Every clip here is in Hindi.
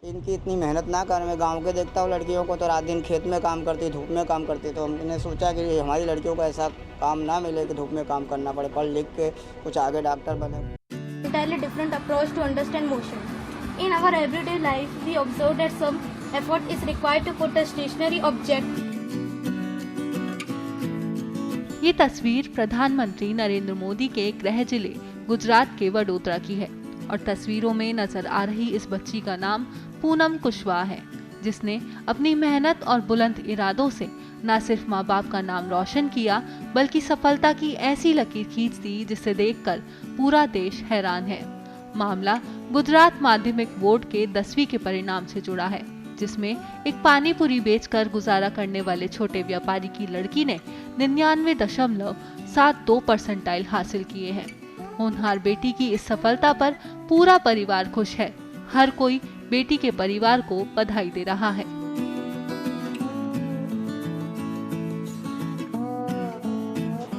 इनकी इतनी मेहनत ना कर, मैं गांव के देखता हूँ लड़कियों को तो रात दिन खेत में काम करती, धूप में काम करती, तो हमने सोचा कि हमारी लड़कियों को ऐसा काम ना मिले कि धूप में काम करना पड़े, पढ़ लिख के कुछ आगे डॉक्टर बने। Entirely different approach to understand motion. In our everyday life, we observe that some effort is required to put a stationary object. ये तस्वीर प्रधानमंत्री नरेंद्र मोदी के गृह जिले गुजरात के वडोदरा की है और तस्वीरों में नजर आ रही इस बच्ची का नाम पूनम कुशवाहा है, जिसने अपनी मेहनत और बुलंद इरादों से न सिर्फ माँ बाप का नाम रोशन किया बल्कि सफलता की ऐसी लकीर खींच दी जिसे देखकर पूरा देश हैरान है। मामला गुजरात माध्यमिक बोर्ड के 10वीं के परिणाम से जुड़ा है, जिसमें एक पानीपुरी बेचकर गुजारा करने वाले छोटे व्यापारी की लड़की ने 99.72 परसेंटाइल हासिल किए हैं। होनहार बेटी की इस सफलता पर पूरा परिवार खुश है। हर कोई बेटी के परिवार को बधाई दे रहा है।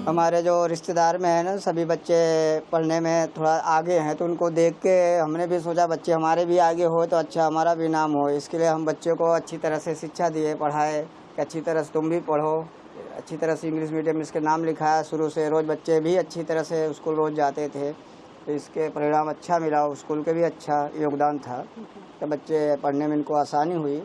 हमारे जो रिश्तेदार में है ना, सभी बच्चे पढ़ने में थोड़ा आगे हैं, तो उनको देख के हमने भी सोचा बच्चे हमारे भी आगे हो तो अच्छा हमारा भी नाम हो। इसके लिए हम बच्चों को अच्छी तरह से शिक्षा दिए, पढ़ाए कि अच्छी तरह से तुम भी पढ़ो, अच्छी तरह से इंग्लिश मीडियम इसके नाम लिखाया। शुरू से रोज़ बच्चे भी अच्छी तरह से स्कूल रोज़ जाते थे, तो इसके परिणाम अच्छा मिला। स्कूल के भी अच्छा योगदान था, तो बच्चे पढ़ने में इनको आसानी हुई।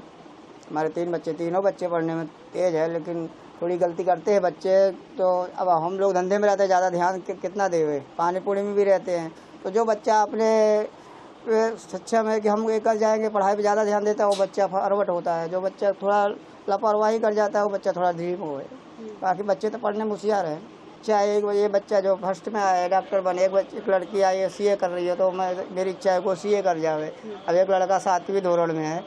हमारे 3 बच्चे, तीनों बच्चे पढ़ने में तेज़ है, लेकिन थोड़ी गलती करते हैं बच्चे। तो अब हम लोग धंधे में रहते हैं, ज़्यादा ध्यान कितना देवे, पानी पूरी में भी रहते हैं। तो जो बच्चा अपने सक्षम है कि हम ये कर जाएंगे, पढ़ाई पे ज़्यादा ध्यान देता है, वो बच्चा फॉरवर्ड होता है। जो बच्चा थोड़ा लापरवाही कर जाता है वो बच्चा थोड़ा धीम हो है। बाकी बच्चे तो पढ़ने में होशियार हैं। चाहे ये बच्चा जो फर्स्ट में आया है डॉक्टर बने, एक लड़की आई है सीए कर रही है, तो मेरी इच्छा है वो सीए कर जावे। अब एक लड़का 7वीं दौड़ में है,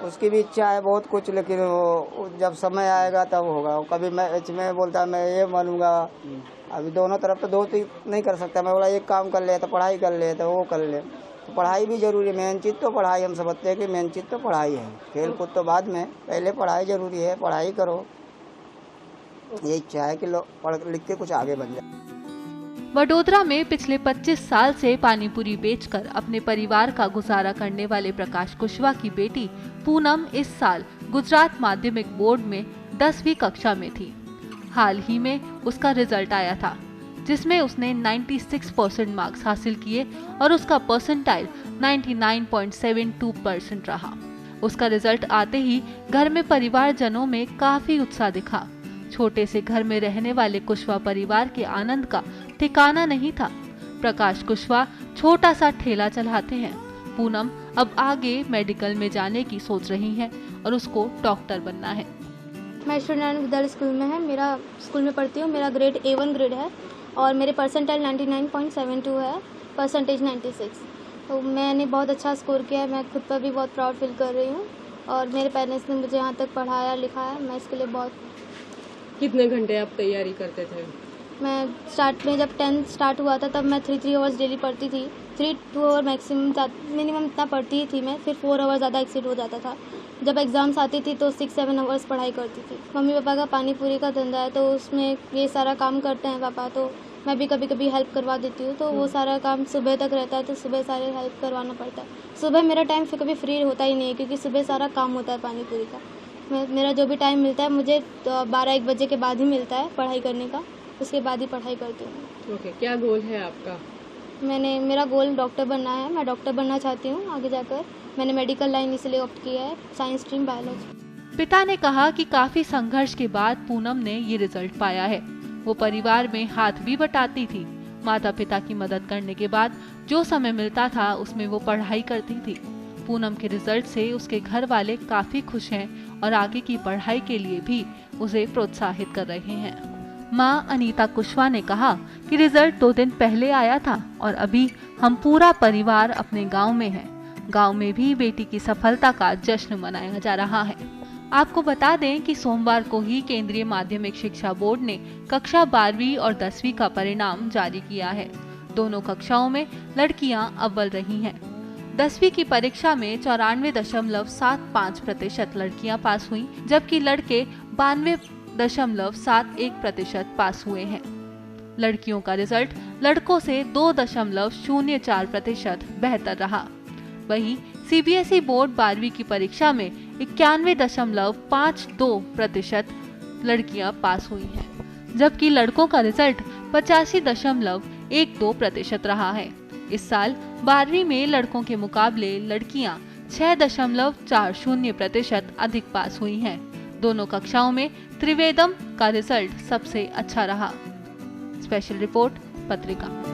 उसकी भी इच्छा है बहुत कुछ, लेकिन वो जब समय आएगा तब होगा। कभी मैं इसमें बोलता मैं ये बनूंगा। अभी दोनों तरफ तो दो नहीं कर सकता। मैं बोला एक काम कर ले तो पढ़ाई कर ले, तो वो कर ले। तो पढ़ाई भी जरूरी है, मेन चीज़ तो पढ़ाई। हम समझते हैं कि मेन चीज़ तो पढ़ाई है, खेल कूद तो बाद में, पहले पढ़ाई जरूरी है। पढ़ाई करो, ये इच्छा है कि लोग पढ़ लिख के कुछ आगे बन जाए। वडोदरा में पिछले 25 साल से पानीपुरी बेचकर अपने परिवार का गुजारा करने वाले प्रकाश कुशवाहा की बेटी पूनम इस साल गुजरात माध्यमिक बोर्ड में 10वीं कक्षा में थी। हाल ही में उसका रिजल्ट आया था, जिसमें उसने 96% मार्क्स हासिल किए और उसका परसेंटाइल 99.72% रहा। उसका रिजल्ट आते ही घर में परिवारजनों में काफी उत्साह दिखा। छोटे से घर में रहने वाले कुशवाहा परिवार के आनंद का ठिकाना नहीं था। प्रकाश कुशवाहा छोटा सा ठेला चलाते हैं। पूनम अब आगे मेडिकल में जाने की सोच रही है और उसको डॉक्टर बनना है। मैं स्टूडेंट विद्यालय स्कूल में है, मेरा स्कूल में पढ़ती हूँ। मेरा ग्रेड A1 ग्रेड है और मेरे परसेंटाइल 99.72 है, परसेंटेज 96। तो मैंने बहुत अच्छा स्कोर किया है। मैं खुद पर भी बहुत प्राउड फील कर रही हूँ और मेरे पेरेंट्स ने मुझे यहाँ तक पढ़ाया लिखाया। मैं इसके लिए बहुत। कितने घंटे आप तैयारी करते थे? मैं स्टार्ट में जब 10th स्टार्ट हुआ था तब मैं 3 आवर्स डेली पढ़ती थी। 2 आवर मैक्सिमम, मिनिमम इतना पढ़ती ही थी मैं। फिर 4 आवर ज़्यादा एक्सीड हो जाता था। जब एग्ज़ाम्स आती थी तो 6-7 आवर्स पढ़ाई करती थी। मम्मी पापा का पानी पूरी का धंधा है, तो उसमें ये सारा काम करते हैं पापा, तो मैं भी कभी कभी हेल्प करवा देती हूँ। तो वो सारा काम सुबह तक रहता है, तो सुबह सारे हेल्प करवाना पड़ता है। सुबह मेरा टाइम फिर कभी फ्री होता ही नहीं है, क्योंकि सुबह सारा काम होता है पानी पूरी का। मेरा जो भी टाइम मिलता है मुझे तो 12-1 बजे के बाद ही मिलता है पढ़ाई करने का। उसके बाद ही पढ़ाई करती हूँ। ओके, क्या गोल है आपका? मेरा गोल डॉक्टर बनना है। मैं डॉक्टर बनना चाहती हूँ आगे जाकर। मैंने मेडिकल लाइन इसलिए ऑप्ट किया है, साइंस स्ट्रीम बायोलॉजी। पिता ने कहा कि काफी संघर्ष के बाद पूनम ने ये रिजल्ट पाया है। वो परिवार में हाथ भी बटाती थी। माता पिता की मदद करने के बाद जो समय मिलता था उसमें वो पढ़ाई करती थी। पूनम के रिजल्ट से उसके घर वाले काफी खुश हैं और आगे की पढ़ाई के लिए भी उसे प्रोत्साहित कर रहे हैं। मां अनीता कुशवाहा ने कहा कि रिजल्ट 2 दिन पहले आया था और अभी हम पूरा परिवार अपने गांव में हैं। गांव में भी बेटी की सफलता का जश्न मनाया जा रहा है। आपको बता दें कि सोमवार को ही केंद्रीय माध्यमिक शिक्षा बोर्ड ने कक्षा 12वीं और 10वीं का परिणाम जारी किया है। दोनों कक्षाओं में लड़कियां अव्वल रही हैं। 10वीं की परीक्षा में 94.75% लड़कियां पास हुई, जबकि लड़के 92.71% पास हुए हैं। लड़कियों का रिजल्ट लड़कों से 2.04% बेहतर रहा। वहीं सीबीएसई बोर्ड 12वीं की परीक्षा में 91.52% लड़कियां पास हुई हैं, जबकि लड़कों का रिजल्ट 85.12% रहा है। इस साल 12वीं में लड़कों के मुकाबले लड़कियां 6.40% अधिक पास हुई हैं। दोनों कक्षाओं में त्रिवेदम का रिजल्ट सबसे अच्छा रहा। स्पेशल रिपोर्ट पत्रिका।